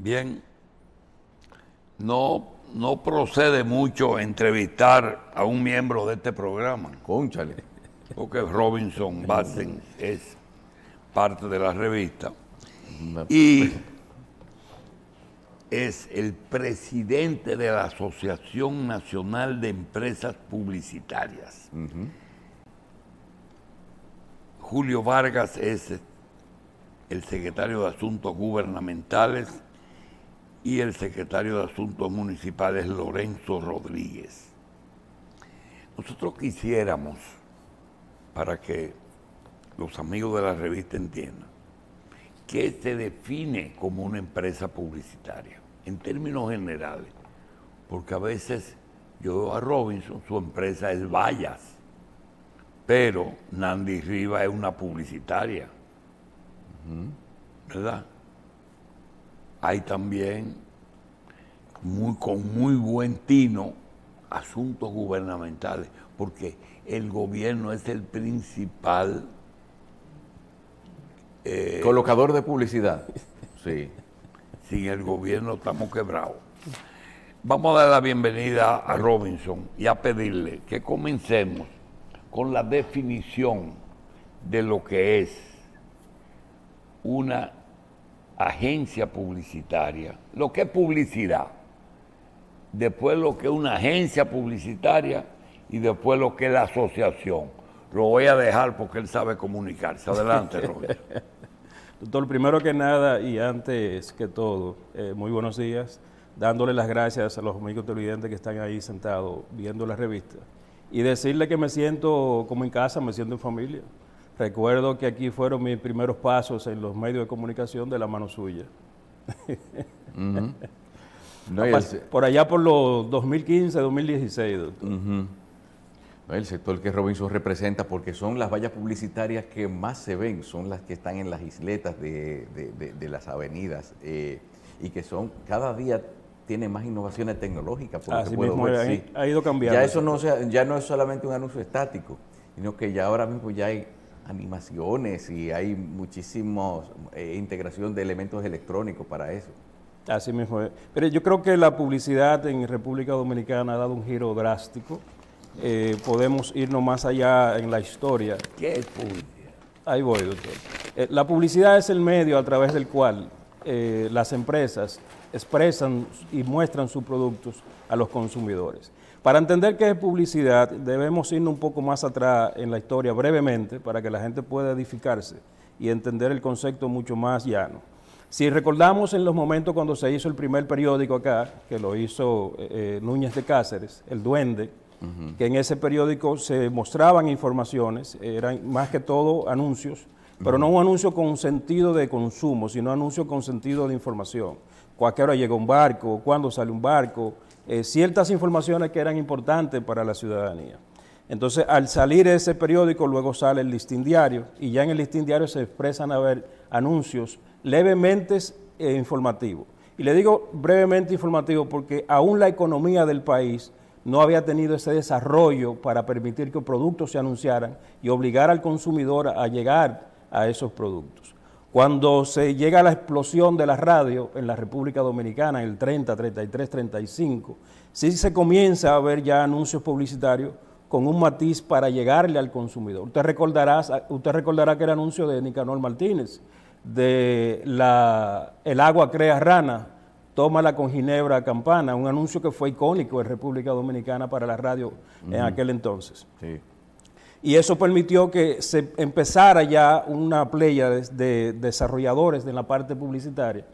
Bien, no procede mucho entrevistar a un miembro de este programa, Cónchale. porque Robinson Batten es parte de la revista y es el presidente de la Asociación Nacional de Empresas Publicitarias. Julio Vargas es el secretario de Asuntos Gubernamentales y el secretario de Asuntos Municipales, Lorenzo Rodríguez. Nosotros quisiéramos, para que los amigos de la revista entiendan, ¿qué se define como una empresa publicitaria? En términos generales, porque a veces yo veo a Robinson, su empresa es Vallas, pero Nandy Rivas es una publicitaria, ¿verdad? Hay también, con muy buen tino, asuntos gubernamentales, porque el gobierno es el principal colocador de publicidad. Sí. Sin el gobierno estamos quebrados. Vamos a dar la bienvenida a Robinson y a pedirle que comencemos con la definición de lo que es una agencia publicitaria, lo que es publicidad, después lo que es una agencia publicitaria y después lo que es la asociación. Lo voy a dejar porque él sabe comunicarse. Adelante, Robinson. Doctor, primero que nada y antes que todo, muy buenos días, dándole las gracias a los amigos televidentes que están ahí sentados viendo la revista y decirle que me siento como en casa, me siento en familia. Recuerdo que aquí fueron mis primeros pasos en los medios de comunicación de la mano suya. Por allá por los 2015, 2016, doctor. El sector que Robinson representa, porque son las vallas publicitarias que más se ven, son las que están en las isletas de las avenidas y que son cada día tienen más innovaciones tecnológicas. Así mismo ha ido cambiando. Ya eso ya no es solamente un anuncio estático, sino que ya ahora mismo ya hay animaciones y hay muchísimos integración de elementos electrónicos para eso. Así mismo es. Pero yo creo que la publicidad en República Dominicana ha dado un giro drástico. Podemos irnos más allá en la historia. ¿Qué es publicidad? Ahí voy, doctor. La publicidad es el medio a través del cual las empresas expresan y muestran sus productos a los consumidores. Para entender qué es publicidad, debemos irnos un poco más atrás en la historia brevemente para que la gente pueda edificarse y entender el concepto mucho más llano. Si recordamos en los momentos cuando se hizo el primer periódico acá, que lo hizo Núñez de Cáceres, El Duende, que en ese periódico se mostraban informaciones, eran más que todo anuncios, pero no un anuncio con sentido de consumo, sino anuncio con sentido de información. ¿A qué hora llega un barco? ¿Cuándo sale un barco? Ciertas informaciones que eran importantes para la ciudadanía. Entonces, al salir ese periódico, luego sale el Listín Diario, y ya en el Listín Diario se expresan a ver anuncios levemente informativos. Y le digo brevemente informativo porque aún la economía del país no había tenido ese desarrollo para permitir que productos se anunciaran y obligar al consumidor a llegar a esos productos. Cuando se llega a la explosión de la radio en la República Dominicana, en el 30, 33, 35, sí se comienza a ver ya anuncios publicitarios con un matiz para llegarle al consumidor. Usted recordará que era anuncio de Nicanor Martínez, de el agua crea rana, tómala con ginebra campana, un anuncio que fue icónico en República Dominicana para la radio en aquel entonces. Sí. Y eso permitió que se empezara ya una playa de desarrolladores de la parte publicitaria.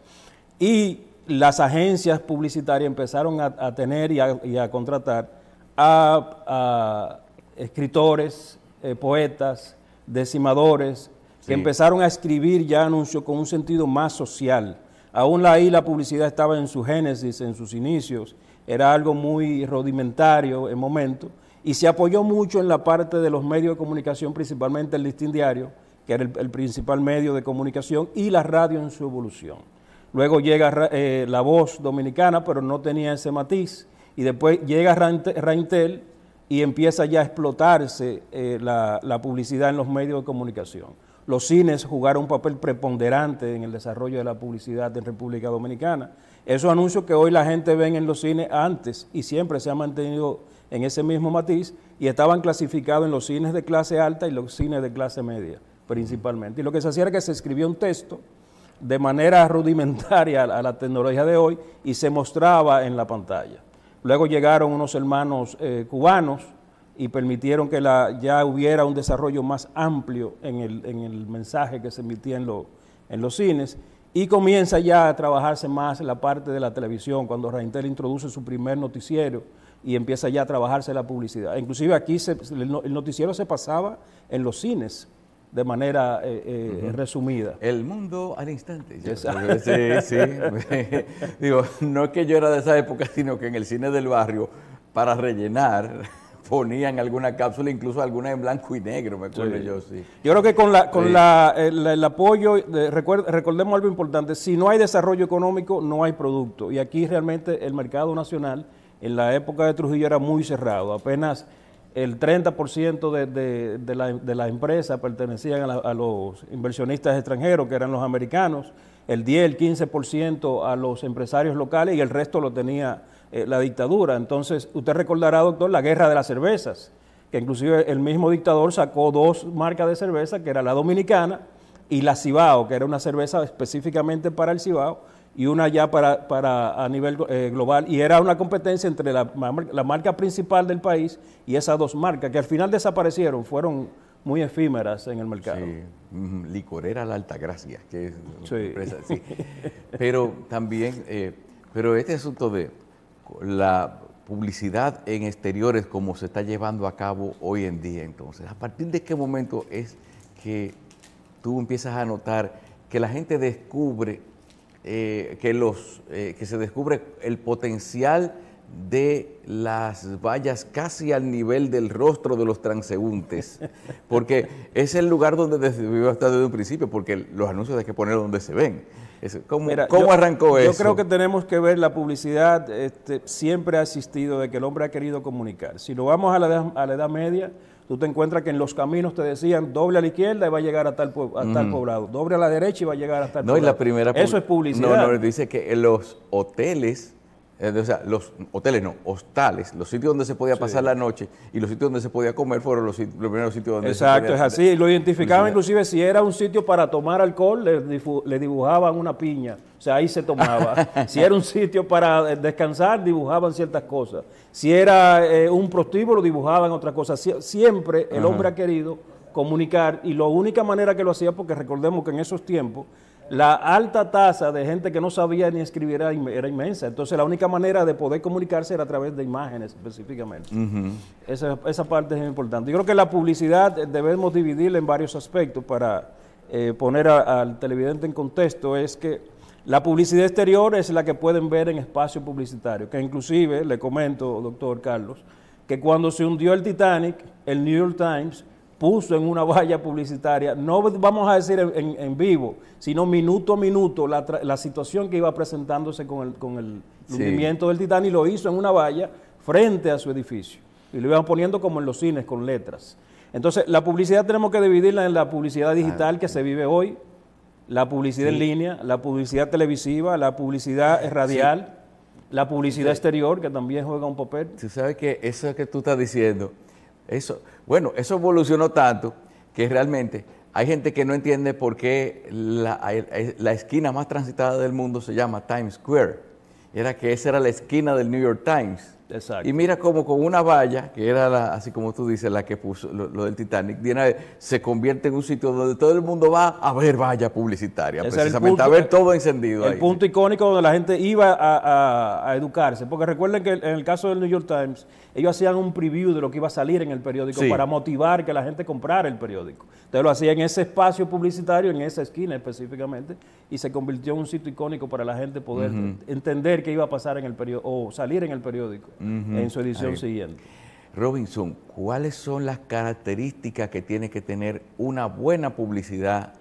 Y las agencias publicitarias empezaron a tener y a contratar a escritores, poetas, decimadores, que empezaron a escribir ya anuncios con un sentido más social. Aún ahí la publicidad estaba en su génesis, en sus inicios, era algo muy rudimentario en momento, y se apoyó mucho en la parte de los medios de comunicación, principalmente el Listín Diario, que era el principal medio de comunicación, y la radio en su evolución. Luego llega La Voz Dominicana, pero no tenía ese matiz, y después llega Raintel y empieza ya a explotarse la publicidad en los medios de comunicación. Los cines jugaron un papel preponderante en el desarrollo de la publicidad en República Dominicana. Esos anuncios que hoy la gente ve en los cines antes y siempre se han mantenido en ese mismo matiz y estaban clasificados en los cines de clase alta y los cines de clase media principalmente. Y lo que se hacía era que se escribía un texto de manera rudimentaria a la tecnología de hoy y se mostraba en la pantalla. Luego llegaron unos hermanos cubanos y permitieron que ya hubiera un desarrollo más amplio en el mensaje que se emitía en los cines, y comienza ya a trabajarse más en la parte de la televisión, cuando Reintel introduce su primer noticiero y empieza ya a trabajarse la publicidad. Inclusive aquí el noticiero se pasaba en los cines de manera resumida. El mundo al instante. Sí. Digo, no es que yo era de esa época, sino que en el cine del barrio, para rellenar, ponían alguna cápsula, incluso alguna en blanco y negro, me acuerdo yo, sí. Yo creo que con el apoyo, recordemos algo importante, si no hay desarrollo económico, no hay producto. Y aquí realmente el mercado nacional, en la época de Trujillo, era muy cerrado. Apenas el 30% de las empresas pertenecían a los inversionistas extranjeros, que eran los americanos, el 10, el 15% a los empresarios locales y el resto lo tenía la dictadura. Entonces, usted recordará, doctor, la guerra de las cervezas, que inclusive el mismo dictador sacó 2 marcas de cerveza, que era la Dominicana y la Cibao, que era una cerveza específicamente para el Cibao, y una ya para a nivel global, y era una competencia entre la marca principal del país y esas 2 marcas, que al final desaparecieron, fueron muy efímeras en el mercado. Sí, Licorera La Altagracia, que es una sí. empresa, sí. Pero también, pero este asunto de la publicidad en exteriores, como se está llevando a cabo hoy en día, entonces, ¿a partir de qué momento es que tú empiezas a notar que la gente descubre que se descubre el potencial de las vallas casi al nivel del rostro de los transeúntes? Porque es el lugar donde debió estar desde un principio, porque los anuncios hay que poner donde se ven. ¿Cómo arrancó eso? Yo creo que tenemos que ver la publicidad, siempre ha existido de que el hombre ha querido comunicar. Si lo vamos a la Edad Media, tú te encuentras que en los caminos te decían doble a la izquierda y va a llegar a tal poblado, doble a la derecha y va a llegar a tal poblado. Y la primera eso es publicidad. No, dice que en los hoteles, hostales, los sitios donde se podía pasar la noche y los sitios donde se podía comer fueron los primeros sitios donde exacto, se podía... es así. Lo identificaban inclusive si era un sitio para tomar alcohol, le dibujaban una piña, o sea, ahí se tomaba. Si era un sitio para descansar, dibujaban ciertas cosas. Si era un prostíbulo, dibujaban otras cosas. Siempre el hombre ha querido comunicar, y la única manera que lo hacía, porque recordemos que en esos tiempos la alta tasa de gente que no sabía ni escribir era inmensa. Entonces, la única manera de poder comunicarse era a través de imágenes específicamente. Esa parte es importante. Yo creo que la publicidad debemos dividirla en varios aspectos para poner al televidente en contexto. Es que la publicidad exterior es la que pueden ver en espacios publicitarios, que inclusive, le comento, doctor Carlos, que cuando se hundió el Titanic, el New York Times puso en una valla publicitaria, no vamos a decir en vivo, sino minuto a minuto, la situación que iba presentándose con el hundimiento del Titanic, lo hizo en una valla frente a su edificio. Y lo iban poniendo como en los cines, con letras. Entonces, la publicidad tenemos que dividirla en la publicidad digital que se vive hoy, la publicidad en línea, la publicidad televisiva, la publicidad radial, la publicidad exterior, que también juega un papel. Tú sabes que eso que tú estás diciendo, eso evolucionó tanto que realmente hay gente que no entiende por qué la esquina más transitada del mundo se llama Times Square. Era que esa era la esquina del New York Times. Exacto. Y mira cómo con una valla, que era así como tú dices, la que puso lo del Titanic, se convierte en un sitio donde todo el mundo va a ver valla publicitaria, precisamente a ver todo encendido ahí. El punto icónico donde la gente iba a educarse, porque recuerden que en el caso del New York Times, ellos hacían un preview de lo que iba a salir en el periódico para motivar que la gente comprara el periódico. Entonces lo hacía en ese espacio publicitario, en esa esquina específicamente, y se convirtió en un sitio icónico para la gente poder entender qué iba a pasar en el periódico, o salir en el periódico en su edición siguiente. Robinson, ¿cuáles son las características que tiene que tener una buena publicidad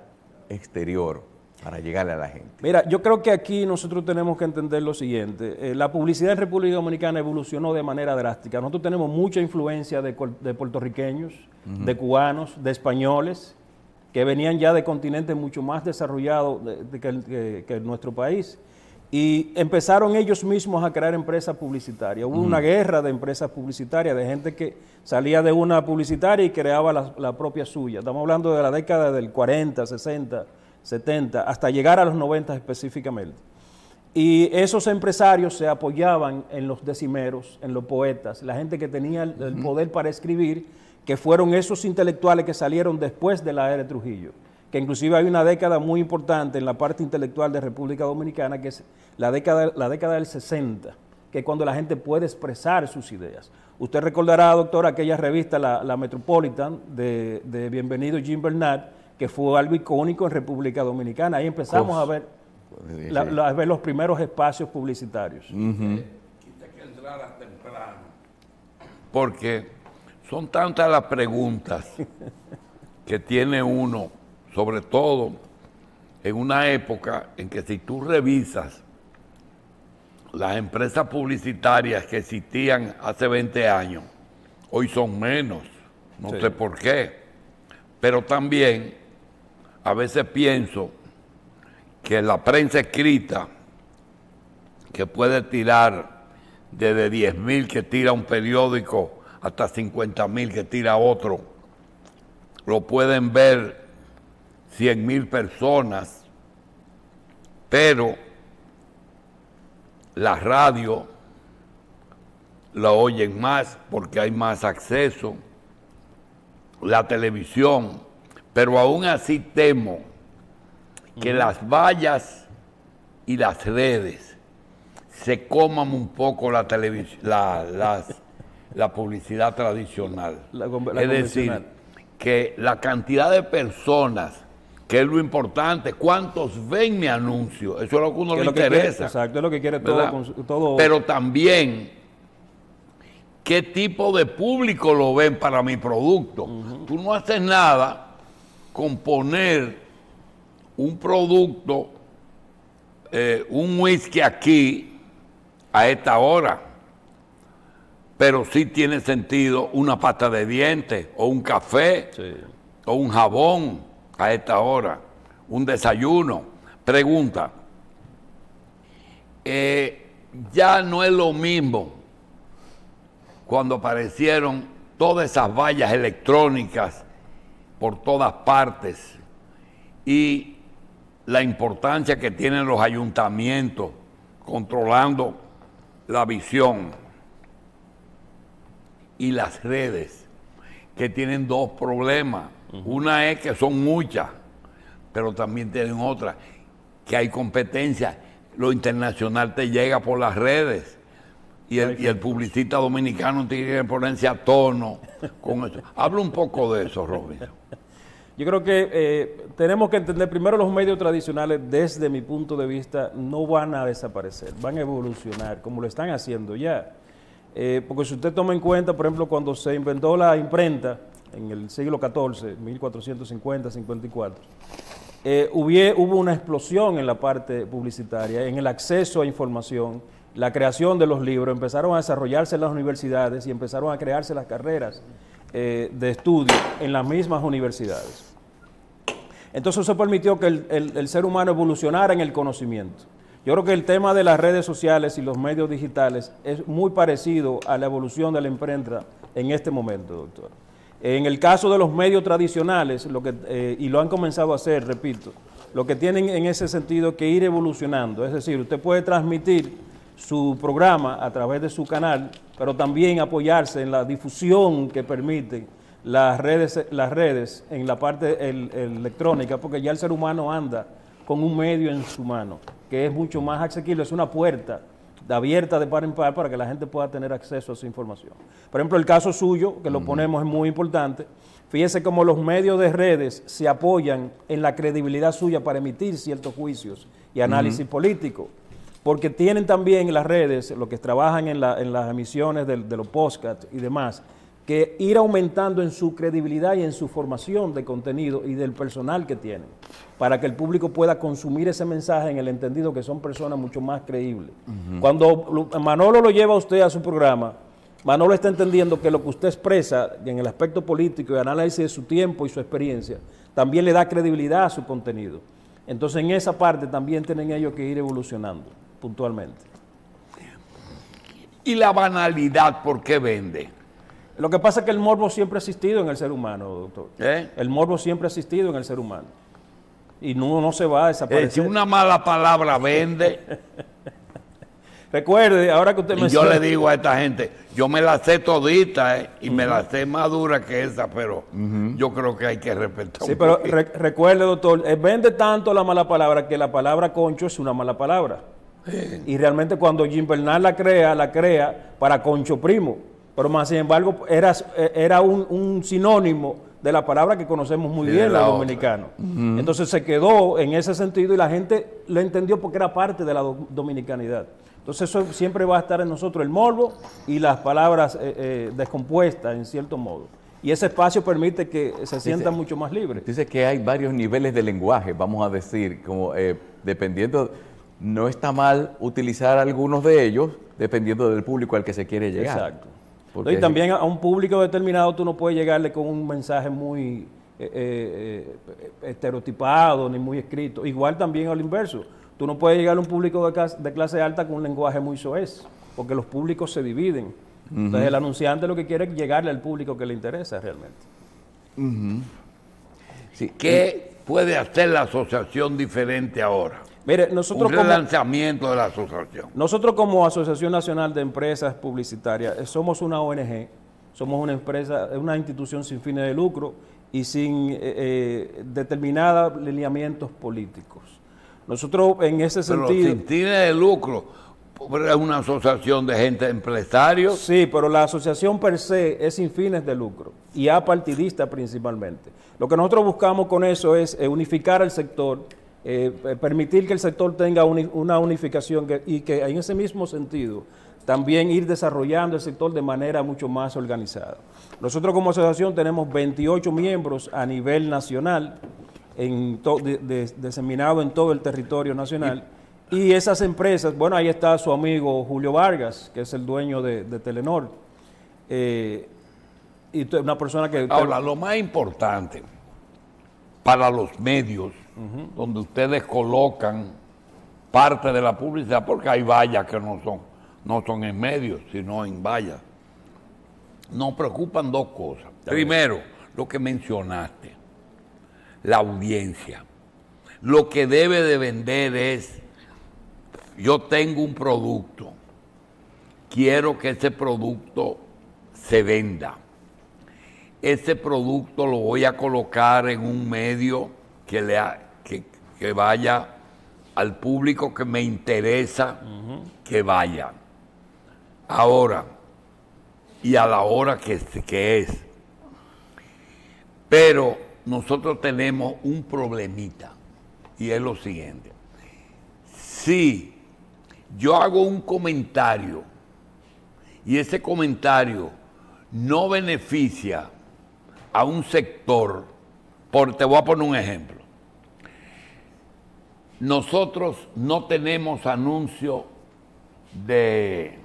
exterior para llegarle a la gente? Mira, yo creo que aquí nosotros tenemos que entender lo siguiente. La publicidad en República Dominicana evolucionó de manera drástica. Nosotros tenemos mucha influencia de puertorriqueños, de cubanos, de españoles, que venían ya de continentes mucho más desarrollados que nuestro país. Y empezaron ellos mismos a crear empresas publicitarias. Hubo una guerra de empresas publicitarias, de gente que salía de una publicitaria y creaba la propia suya. Estamos hablando de la década del 40, 60, 70, hasta llegar a los 90 específicamente. Y esos empresarios se apoyaban en los decimeros, en los poetas, la gente que tenía el poder para escribir, que fueron esos intelectuales que salieron después de la era de Trujillo. Que inclusive hay una década muy importante en la parte intelectual de República Dominicana, que es la década del 60, que es cuando la gente puede expresar sus ideas. Usted recordará, doctor, aquella revista, la Metropolitan, de Bienvenido Jim Bernard, que fue algo icónico en República Dominicana. Ahí empezamos a ver los primeros espacios publicitarios. Quizá que entrara temprano, porque son tantas las preguntas que tiene uno, sobre todo en una época en que si tú revisas las empresas publicitarias que existían hace 20 años, hoy son menos, no sé por qué, pero también a veces pienso que la prensa escrita, que puede tirar desde 10,000 que tira un periódico hasta 50,000 que tira otro, lo pueden ver 100,000 personas, pero la radio la oyen más porque hay más acceso, la televisión, pero aún así temo que las vallas y las redes se coman un poco la publicidad tradicional. Es decir, que la cantidad de personas, que es lo importante, cuántos ven mi anuncio, eso es lo que uno le interesa. Exacto, es lo que quiere todo. Pero también, ¿qué tipo de público lo ven para mi producto? Tú no haces nada con poner un producto, un whisky aquí a esta hora, pero sí tiene sentido una pasta de dientes o un café o un jabón a esta hora, un desayuno. Pregunta, ya no es lo mismo cuando aparecieron todas esas vallas electrónicas por todas partes y la importancia que tienen los ayuntamientos controlando la visión y las redes, que tienen dos problemas. Una es que son muchas, pero también tienen otra, que hay competencia. Lo internacional te llega por las redes y el publicista dominicano tiene que ponerse a tono con eso. Habla un poco de eso, Robinson. Yo creo que tenemos que entender, primero, los medios tradicionales, desde mi punto de vista, no van a desaparecer, van a evolucionar, como lo están haciendo ya. Porque si usted toma en cuenta, por ejemplo, cuando se inventó la imprenta, en el siglo XIV, 1450-54, hubo una explosión en la parte publicitaria, en el acceso a información, la creación de los libros, empezaron a desarrollarse en las universidades y empezaron a crearse las carreras de estudio en las mismas universidades. Entonces eso permitió que el ser humano evolucionara en el conocimiento. Yo creo que el tema de las redes sociales y los medios digitales es muy parecido a la evolución de la imprenta en este momento, doctor. En el caso de los medios tradicionales, y lo han comenzado a hacer, repito, lo que tienen en ese sentido que ir evolucionando. Es decir, usted puede transmitir su programa a través de su canal, pero también apoyarse en la difusión que permiten las redes en la parte electrónica, porque ya el ser humano anda con un medio en su mano, que es mucho más asequible, es una puerta abierta de par en par para que la gente pueda tener acceso a esa información. Por ejemplo, el caso suyo, que lo ponemos, es muy importante. Fíjese cómo los medios de redes se apoyan en la credibilidad suya para emitir ciertos juicios y análisis político, porque tienen también las redes, los que trabajan en las emisiones de los podcasts y demás, que ir aumentando en su credibilidad y en su formación de contenido y del personal que tienen, para que el público pueda consumir ese mensaje en el entendido que son personas mucho más creíbles. Cuando Manolo lo lleva a usted a su programa, Manolo está entendiendo que lo que usted expresa en el aspecto político y análisis de su tiempo y su experiencia también le da credibilidad a su contenido. Entonces en esa parte también tienen ellos que ir evolucionando puntualmente. ¿Y la banalidad por qué vende? Lo que pasa es que el morbo siempre ha existido en el ser humano, doctor. El morbo siempre ha existido en el ser humano. Y no se va a desaparecer. Si una mala palabra vende... Recuerde, ahora que usted y yo le digo a esta gente, yo me la sé todita, y me la sé más dura que esa, pero yo creo que hay que respetar sí, pero recuerde, doctor, vende tanto la mala palabra que la palabra concho es una mala palabra. Y realmente cuando Jim Bernal la crea para concho primo. Pero más sin embargo era un sinónimo de la palabra que conocemos muy bien los dominicanos. Entonces se quedó en ese sentido y la gente lo entendió porque era parte de la dominicanidad. Entonces eso siempre va a estar en nosotros, el morbo y las palabras descompuestas en cierto modo. Y ese espacio permite que se sientan mucho más libres. Dice que hay varios niveles de lenguaje, vamos a decir, como dependiendo, no está mal utilizar algunos de ellos, dependiendo del público al que se quiere llegar. Exacto. Y también a un público determinado tú no puedes llegarle con un mensaje muy estereotipado ni muy escrito. Igual también al inverso. Tú no puedes llegar a un público de clase alta con un lenguaje muy soez, porque los públicos se dividen. Entonces el anunciante lo que quiere es llegarle al público que le interesa realmente. Sí. ¿Qué puede hacer la asociación diferente ahora? Mire, nosotros un relanzamiento de la asociación. Nosotros como Asociación Nacional de Empresas Publicitarias somos una ONG, somos una empresa, una institución sin fines de lucro y sin determinados lineamientos políticos. Nosotros en ese sentido... Pero sin fines de lucro, es una asociación de gente, empresarios. Sí, pero la asociación per se es sin fines de lucro y apartidista principalmente. Lo que nosotros buscamos con eso es unificar el sector, permitir que el sector tenga una unificación y que en ese mismo sentido también ir desarrollando el sector de manera mucho más organizada. Nosotros como asociación tenemos 28 miembros a nivel nacional, diseminado en todo el territorio nacional, y esas empresas, bueno, ahí está su amigo Julio Vargas, que es el dueño de Telenor, y una persona que... Ahora, lo más importante para los medios, donde ustedes colocan parte de la publicidad, porque hay vallas que no son en medios, sino en vallas. Nos preocupan dos cosas. Primero, lo que mencionaste, la audiencia. Lo que debe de vender es, yo tengo un producto, quiero que ese producto se venda. Ese producto lo voy a colocar en un medio que vaya al público que me interesa que vaya. Ahora, y a la hora que es. Pero nosotros tenemos un problemita, y es lo siguiente. Si yo hago un comentario y ese comentario no beneficia a un sector, te voy a poner un ejemplo. Nosotros no tenemos anuncio de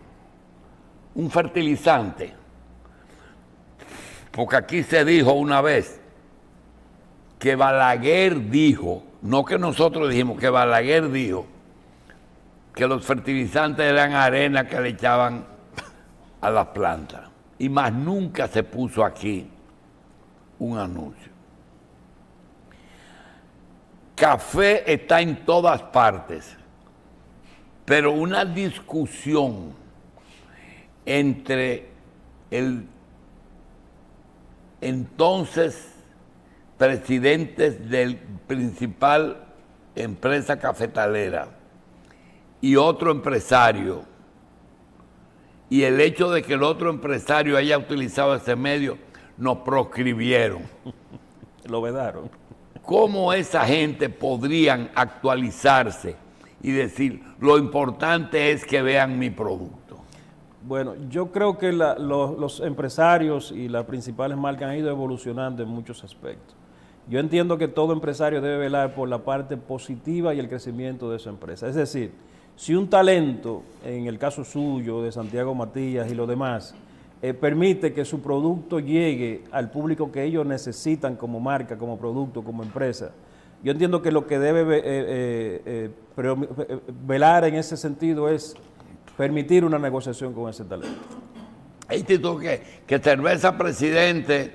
un fertilizante, porque aquí se dijo una vez que Balaguer dijo, no que nosotros dijimos, que Balaguer dijo que los fertilizantes eran arena que le echaban a las plantas, y más nunca se puso aquí un anuncio. Café está en todas partes, pero una discusión entre el entonces presidente del principal empresa cafetalera y otro empresario, y el hecho de que el otro empresario haya utilizado ese medio, nos proscribieron. Lo vedaron. ¿Cómo esa gente podrían actualizarse y decir, lo importante es que vean mi producto? Bueno, yo creo que los empresarios y las principales marcas han ido evolucionando en muchos aspectos. Yo entiendo que todo empresario debe velar por la parte positiva y el crecimiento de su empresa. Es decir, si un talento, en el caso suyo, de Santiago Matías y los demás, permite que su producto llegue al público que ellos necesitan como marca, como producto, como empresa. Yo entiendo que lo que debe velar en ese sentido es permitir una negociación con ese talento. Ahí tú que Cerveza Presidente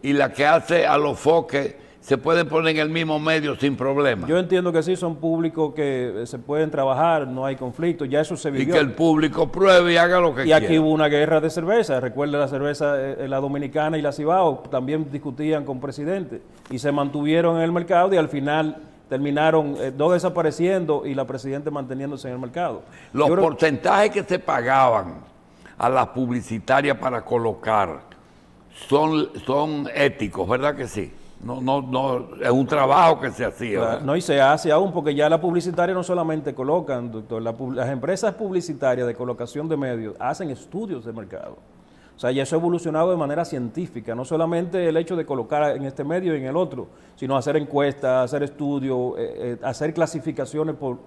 y la que hace a los foques se pueden poner en el mismo medio sin problema. Yo entiendo que sí, son públicos que se pueden trabajar, no hay conflicto, ya eso se vivió. Y que el público pruebe y haga lo que quiera. Y aquí hubo una guerra de cerveza, recuerda la cerveza, la Dominicana y la Cibao, también discutían con presidente y se mantuvieron en el mercado y al final terminaron dos desapareciendo y la presidenta manteniéndose en el mercado. Los porcentajes que se pagaban a las publicitarias para colocar son éticos, ¿verdad que sí? No, es un trabajo que se hacía. ¿Verdad? No, y se hace aún, porque ya las publicitarias no solamente colocan, doctor, las empresas publicitarias de colocación de medios hacen estudios de mercado. O sea, ya eso ha evolucionado de manera científica, no solamente el hecho de colocar en este medio y en el otro, sino hacer encuestas, hacer estudios, hacer clasificaciones por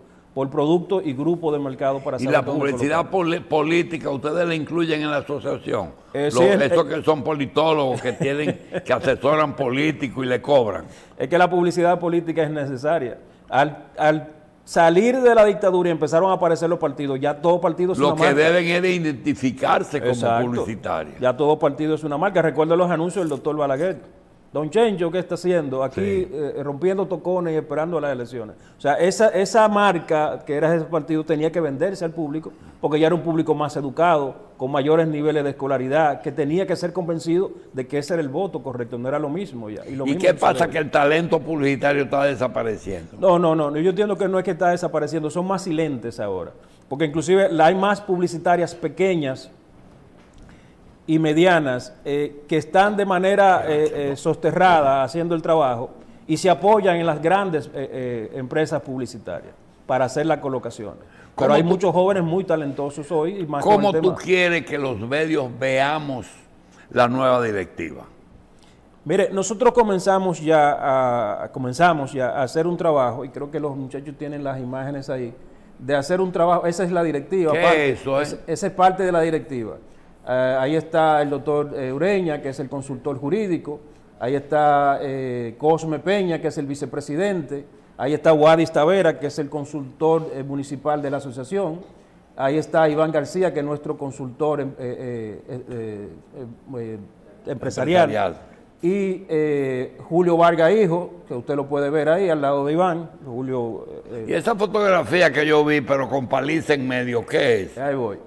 producto y grupo de mercado para saber. ¿Y la publicidad política ustedes la incluyen en la asociación? Sí, estos que son politólogos que asesoran políticos y le cobran. Es que la publicidad política es necesaria. Al salir de la dictadura y empezaron a aparecer los partidos, ya todo partido es una marca. Lo que deben es de identificarse como Exacto. Publicitarios. Ya todo partido es una marca. Recuerdo los anuncios del doctor Balaguer. Don Chencho, ¿qué está haciendo? Aquí rompiendo tocones y esperando las elecciones. O sea, esa marca que era ese partido tenía que venderse al público, porque ya era un público más educado, con mayores niveles de escolaridad, que tenía que ser convencido de que ese era el voto correcto, no era lo mismo ya. ¿Y qué pasa? Que el talento publicitario está desapareciendo. No, yo entiendo que no es que está desapareciendo, son más silentes ahora, porque inclusive hay más publicitarias pequeñas y medianas que están de manera soterrada haciendo el trabajo y se apoyan en las grandes empresas publicitarias para hacer las colocaciones. Pero hay muchos jóvenes muy talentosos hoy. Y más ¿Cómo tú quieres que los medios veamos la nueva directiva? Mire, nosotros comenzamos ya a hacer un trabajo, y creo que los muchachos tienen las imágenes ahí, de hacer un trabajo. Esa es la directiva. ¿Qué es eso? Esa es parte de la directiva. Ahí está el doctor Ureña, que es el consultor jurídico. Ahí está Cosme Peña, que es el vicepresidente. Ahí está Wadis Tavera, que es el consultor municipal de la asociación. Ahí está Iván García, que es nuestro consultor empresarial. Y Julio Vargas Hijo, que usted lo puede ver ahí al lado de Iván. Julio. Y esa fotografía que yo vi, pero con paliza en medio, ¿qué es? Ahí voy.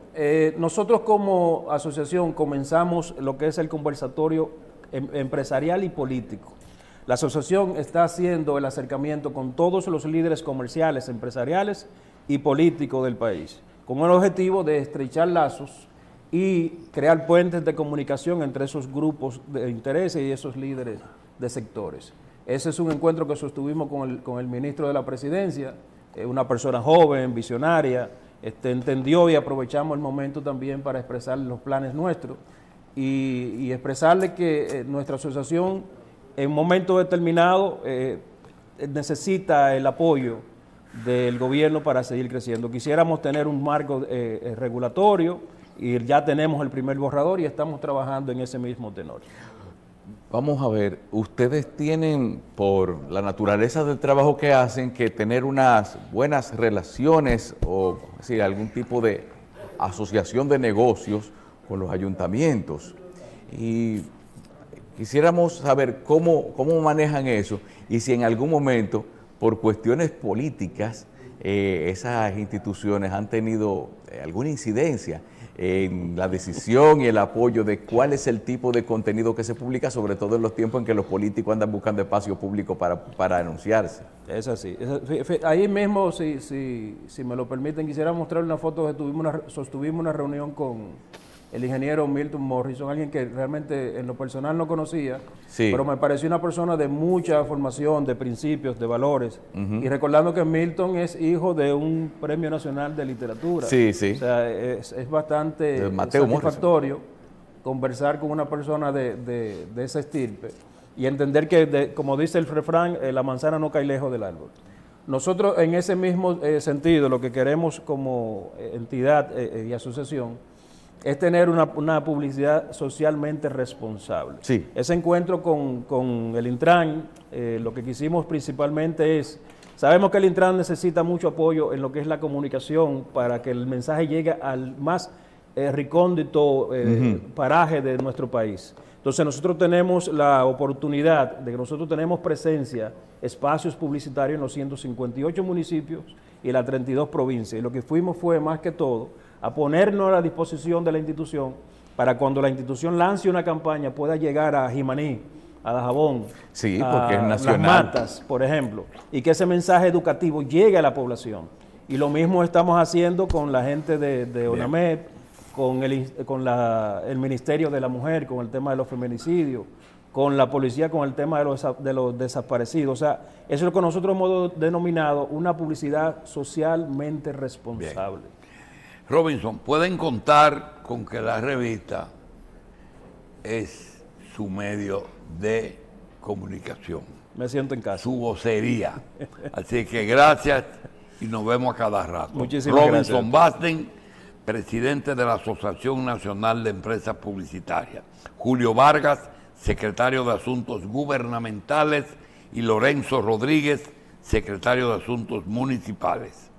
Nosotros como asociación comenzamos lo que es el conversatorio empresarial y político. La asociación está haciendo el acercamiento con todos los líderes comerciales, empresariales y políticos del país, con el objetivo de estrechar lazos y crear puentes de comunicación entre esos grupos de intereses y esos líderes de sectores. Ese es un encuentro que sostuvimos con el ministro de la Presidencia, una persona joven, visionaria, entendió y aprovechamos el momento también para expresar los planes nuestros y expresarle que nuestra asociación en un momento determinado necesita el apoyo del gobierno para seguir creciendo. Quisiéramos tener un marco regulatorio y ya tenemos el primer borrador y estamos trabajando en ese mismo tenor. Vamos a ver, ustedes tienen, por la naturaleza del trabajo que hacen, que tener unas buenas relaciones o sí, algún tipo de asociación de negocios con los ayuntamientos. Y quisiéramos saber cómo manejan eso y si en algún momento, por cuestiones políticas, esas instituciones han tenido alguna incidencia en la decisión y el apoyo de cuál es el tipo de contenido que se publica, sobre todo en los tiempos en que los políticos andan buscando espacio público para anunciarse. Es así. Ahí mismo, si me lo permiten, quisiera mostrar una foto que sostuvimos una reunión con el ingeniero Milton Morrison, alguien que realmente en lo personal no conocía, sí, pero me pareció una persona de mucha formación, de principios, de valores. Y recordando que Milton es hijo de un premio nacional de literatura. Sí, sí. O sea, es bastante satisfactorio conversar con una persona de esa estirpe y entender que, como dice el refrán, la manzana no cae lejos del árbol. Nosotros, en ese mismo sentido, lo que queremos como entidad y asociación es tener una publicidad socialmente responsable. Sí. Ese encuentro con el Intran, lo que quisimos principalmente es, sabemos que el Intran necesita mucho apoyo en lo que es la comunicación para que el mensaje llegue al más recóndito paraje de nuestro país. Entonces nosotros tenemos la oportunidad de que nosotros tenemos presencia, espacios publicitarios en los 158 municipios y las 32 provincias. Y lo que fuimos fue más que todo a ponernos a la disposición de la institución para cuando la institución lance una campaña pueda llegar a Jimaní, a Dajabón, sí, porque es nacional. Las Matas, por ejemplo, y que ese mensaje educativo llegue a la población. Y lo mismo estamos haciendo con la gente de ONAMED, con el Ministerio de la Mujer, con el tema de los feminicidios, con la policía, con el tema de los desaparecidos. O sea, eso es lo que nosotros hemos denominado una publicidad socialmente responsable. Bien. Robinson, pueden contar con que la revista es su medio de comunicación. Me siento en casa. Su vocería. Así que gracias y nos vemos a cada rato. Muchísimas Robinson gracias. Basten, presidente de la Asociación Nacional de Empresas Publicitarias. Julio Vargas, secretario de Asuntos Gubernamentales. Y Lorenzo Rodríguez, secretario de Asuntos Municipales.